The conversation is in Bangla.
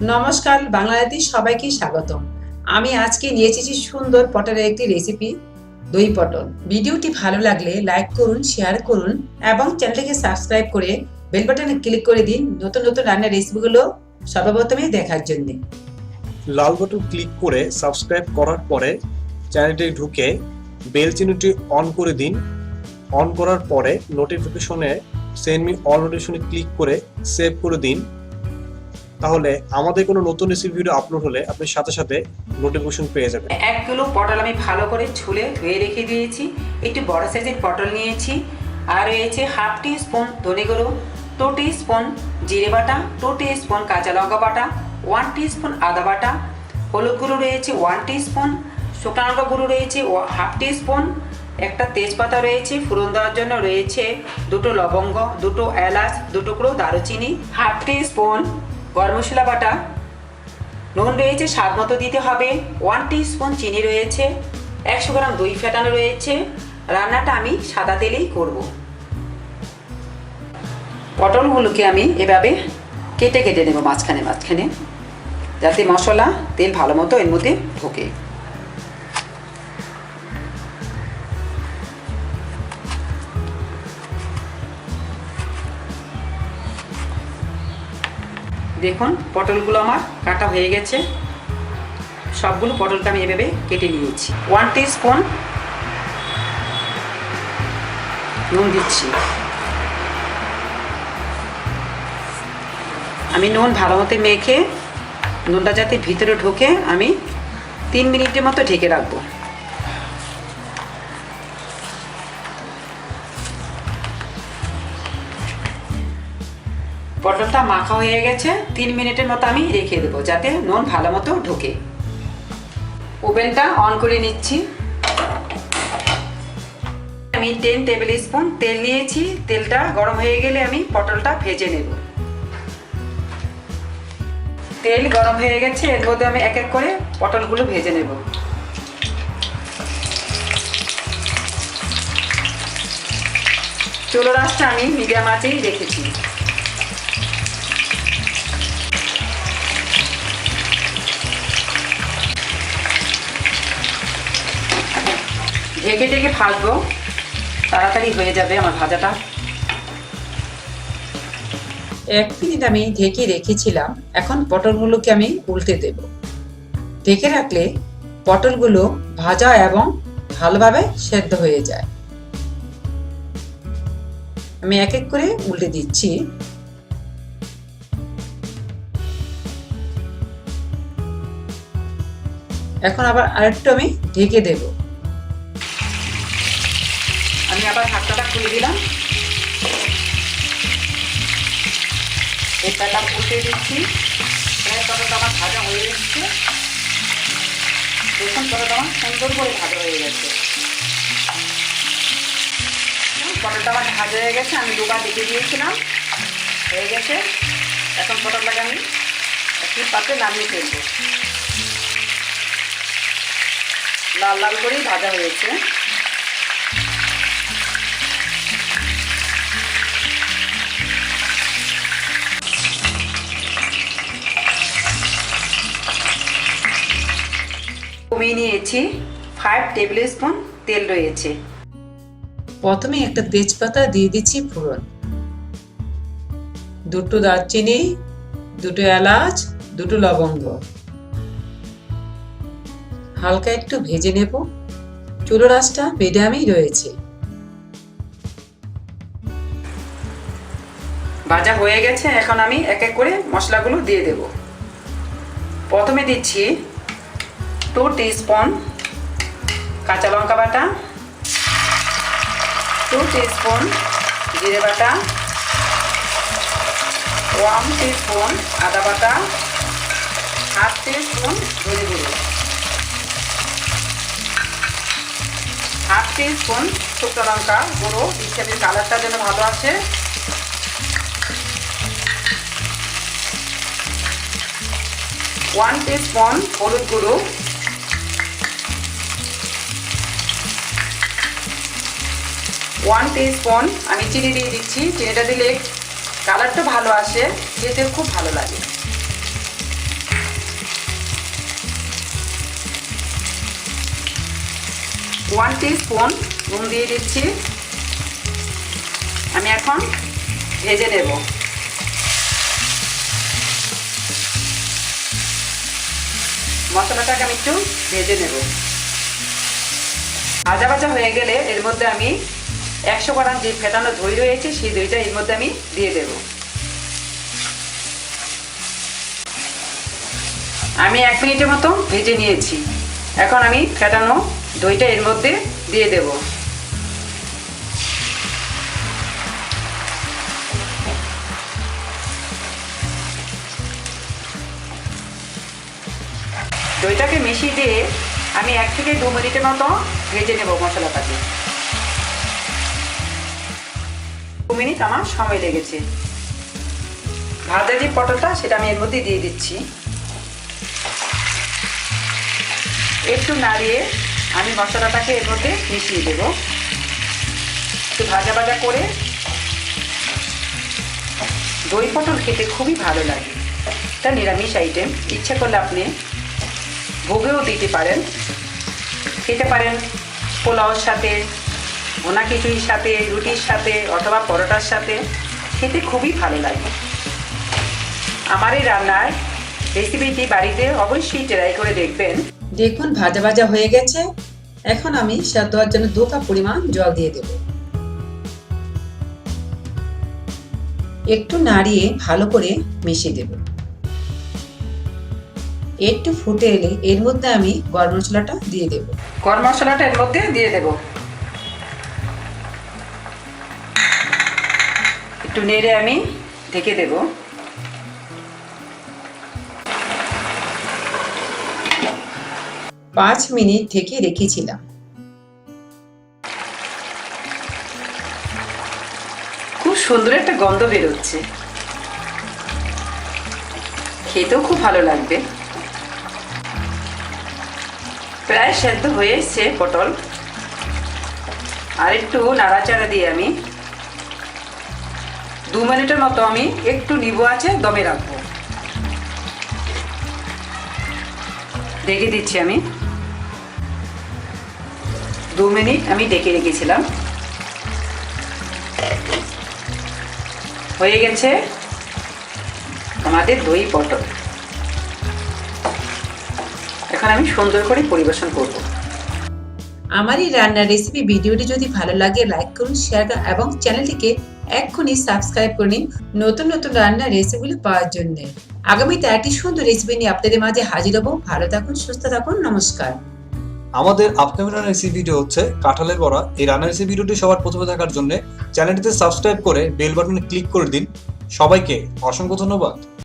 নমস্কার বাংলাদেশী সবাইকে স্বাগতম। আমি আজকে নিয়ে এসেছি সুন্দর পটলের একটি রেসিপি, দই পটল। ভিডিওটি ভালো লাগলে লাইক করুন, শেয়ার করুন এবং চ্যানেলটিকে সাবস্ক্রাইব করে বেল বাটনে ক্লিক করে দিন নতুন নতুন রান্নার রেসিপিগুলো সর্বপ্রথমে দেখার জন্য। লাল বাটন ক্লিক করে সাবস্ক্রাইব করার পরে চ্যানেলটি ঢুকে বেল চিহ্নটি অন করে দিন। অন করার পরে নোটিফিকেশনে সেন্ড মি অল নোটিফিকেশনে ক্লিক করে সেভ করে দিন। তাহলে আমাদের কোনো নতুন রেসিপি ভিডিও আপলোড হলে আপনি সাথে সাথে নোটিফিকেশন পেয়ে যাবেন। 1 কিলো পটল আমি ভালো করে ছুলে ধুয়ে রেখে দিয়েছি। একটু বড় সাইজের পটল নিয়েছি। আর রয়েছে হাফ টি স্পুন ধনে গুঁড়ো, 2 টিস্পুন জিরে বাটা, 2 টিস্পুন কাঁচা লঙ্কা বাটা, 1 টিস্পুন আদা বাটা, হলুদ গুঁড়ো রয়েছে 1 টিস্পুন, শুকনো লঙ্কা গুঁড়ো রয়েছে হাফ টিস্পুন, একটা তেজপাতা রয়েছে, ফোড়ন দেওয়ার জন্য রয়েছে 2টো লবঙ্গ, 2টো এলাচ, 2 টুকরো দারুচিনি, হাফ টিস্পুন গরম মশলা বাটা, নুন রয়েছে স্বাদ মতো দিতে হবে, 1 টিস্পুন চিনি রয়েছে, 100 গ্রাম দই ফেটানো রয়েছে। রান্নাটা আমি সাদা তেলেই করব। পটলগুলোকে আমি এভাবে কেটে কেটে নেব মাঝখানে মাঝখানে, যাতে মশলা তেল ভালো মতো এর মধ্যে ঢোকে। দেখুন পটলগুলো আমার কাটা হয়ে গেছে। সবগুলো পটলকে আমি এভাবে কেটে নিয়েছি। 1 টিস্পুন নুন দিচ্ছি। আমি নুন ভালো মতো মেখে নুনটা যাতে ভিতরে ঢোকে আমি 3 মিনিটের মতো ঢেকে রাখবো। পটলটা মাখা হয়ে গেছে, 3 মিনিটের মতো আমি রেখে দেবো যাতে নুন ভালো মতো ঢোকে। ওভেনটা অন করে নিচ্ছি। আমি 10 টেবিল স্পুন তেল নিয়েছি। তেলটা গরম হয়ে গেলে আমি পটলটা ভেজে নেব। তেল গরম হয়ে গেছে, এর মধ্যে আমি এক এক করে পটলগুলো ভেজে নেব। চুলার আঁচটা আমি মিডিয়াম আঁচেই রেখেছি। ঢেকে ঢেকে ভাজবো, তাড়াতাড়ি হয়ে যাবে আমার ভাজাটা। 1 মিনিট আমি ঢেকে রেখেছিলাম। এখন পটলগুলোকে আমি উল্টে দেব। ঢেকে রাখলে পটলগুলো ভাজা এবং ভালোভাবে সেদ্ধ হয়ে যায়। আমি এক এক করে উল্টে দিচ্ছি। এখন আবার আরেকটু আমি ঢেকে দেব। আমি আবার ঢাকনাটা খুলে দিলাম। এটা উল্টে দিচ্ছি। প্রায় পটলটা আমার ভাজা হয়ে এসছে। দেখুন পটলটা আমার সুন্দর করে ভাজা হয়ে গেছে। পটলটা আমার ভাজা হয়ে গেছে, আমি দুবার দেখে দিয়েছিলাম, হয়ে গেছে। এখন পটলটাকে আমি একটি পাত্রে নামিয়ে ফেলবো। লাল লাল করেই ভাজা হয়েছে। কমিয়ে নিয়েছি। 5 টেবিল স্পুন তেল রয়েছে। প্রথমে একটা তেজপাতা দিয়ে দিচ্ছি ফোড়ন, 2টো দারচিনি, 2টো এলাচ, 2টো লবঙ্গ। হালকা একটু ভেজে নেব। চুলার আঁচটা মিডিয়ামেই রয়েছে। ভাজা হয়ে গেছে, এখন আমি এক এক করে মশলাগুলো দিয়ে দেব। প্রথমে দিচ্ছি 2 টিস্পুন কাঁচা লঙ্কা বাটা, 2 টিস্পুন জিরে বাটা, 1 টিস্পুন আদা বাটা, হাফ টিস্পুন ধনে গুঁড়ো, হাফ টিস্পুন শুকনো লঙ্কা গুঁড়ো, ইত্যাদি কালারটা যেন ভালো আসে, 1 টিস্পুন হলুদ গুঁড়ো, 1 টিস্পুন আমি চিনি দিয়ে দিচ্ছি। চিনিটা দিলে কালারটা ভালো আসে, খেতে খুব ভালো লাগে। 1 টিস্পুন নুন দিয়ে দিচ্ছি। আমি এখন ভেজে নেব। মশলাটাকে আমি একটু ভেজে নেব। ভাজা ভাজা হয়ে গেলে এর মধ্যে আমি 100 গ্রাম যে ফেটানো দই রয়েছে সেই দইটা এর মধ্যে আমি দিয়ে দেব। আমি 1 মিনিটের মতো ভেজে নিয়েছি। এখন আমি ফেটানো দইটা এর মধ্যে দিয়ে দেব। দইটাকে মিশিয়ে দিয়ে আমি 1 থেকে 2 মিনিটের মতো ভেজে নেব মশলাটাকে। 2 মিনিট আমার সময় লেগেছে। ভাজা যে পটলটা সেটা আমি এর মধ্যে দিয়ে দিচ্ছি। একটু নাড়িয়ে আমি মশলাটাকে এর মধ্যে মিশিয়ে দেব। একটু ভাজা ভাজা করে। দই পটল খেতে খুবই ভালো লাগে। এটা নিরামিষ আইটেম। ইচ্ছে করলে আপনি ভোগেও দিতে পারেন, খেতে পারেন পোলাওর সাথে, ভুনা খিচুড়ির সাথে, রুটির সাথে অথবা পরোটার সাথে। খেতে খুবই ভালো লাগে। আমার এই রান্নার রেসিপিটি বাড়িতে অবশ্যই ট্রাই করে দেখবেন। দেখুন ভাজা ভাজা হয়ে গেছে। এখন আমি সেদ্ধ হওয়ার জন্য 2 কাপ পরিমাণ জল দিয়ে দেব। একটু নাড়িয়ে ভালো করে মিশিয়ে দেব। একটু ফুটে এলে এর মধ্যে আমি গরম মশলাটা দিয়ে দেব। গরম মশলাটা এর মধ্যে দিয়ে দেব। একটু নেড়ে আমি ঢেকে দেব। পাঁচ মিনিট ঢেকে রেখেছিলাম। খুব সুন্দর একটা গন্ধ বেরোচ্ছে। খেতেও খুব ভালো লাগবে। প্রায় সেদ্ধ হয়ে এসছে পটল। আর একটু নাড়াচাড়া দিয়ে আমি 2 মিনিটের মতো আমি একটু নিবু আছে দমে রাখবো। ঢেকে দিচ্ছি আমি। 2 মিনিট আমি ঢেকে রেখেছিলাম। হয়ে গেছে আমাদের দই পটল। এখন আমি সুন্দর করে পরিবেশন করব। আমার এই রান্নার রেসিপি ভিডিওটি যদি ভালো লাগে লাইক করুন, শেয়ার করুন এবং চ্যানেলটিকে এক্ষুনি সাবস্ক্রাইব করে নিন নতুন নতুন রান্নার রেসিপিগুলো পাওয়ার জন্য। আগামীতে একটি সুন্দর রেসিপি নিয়ে আপনাদের মাঝে হাজির হব। ভালো থাকুন, সুস্থ থাকুন, নমস্কার। আমাদের আপকামিং রান্নার রেসিপি ভিডিও হচ্ছে কাঁঠালের বড়া। এই রান্নার রেসিপি ভিডিওটি সবার প্রথমে দেখার জন্য চ্যানেলটিতে সাবস্ক্রাইব করে বেল বাটনে ক্লিক করে দিন। সবাইকে অসংখ্য ধন্যবাদ।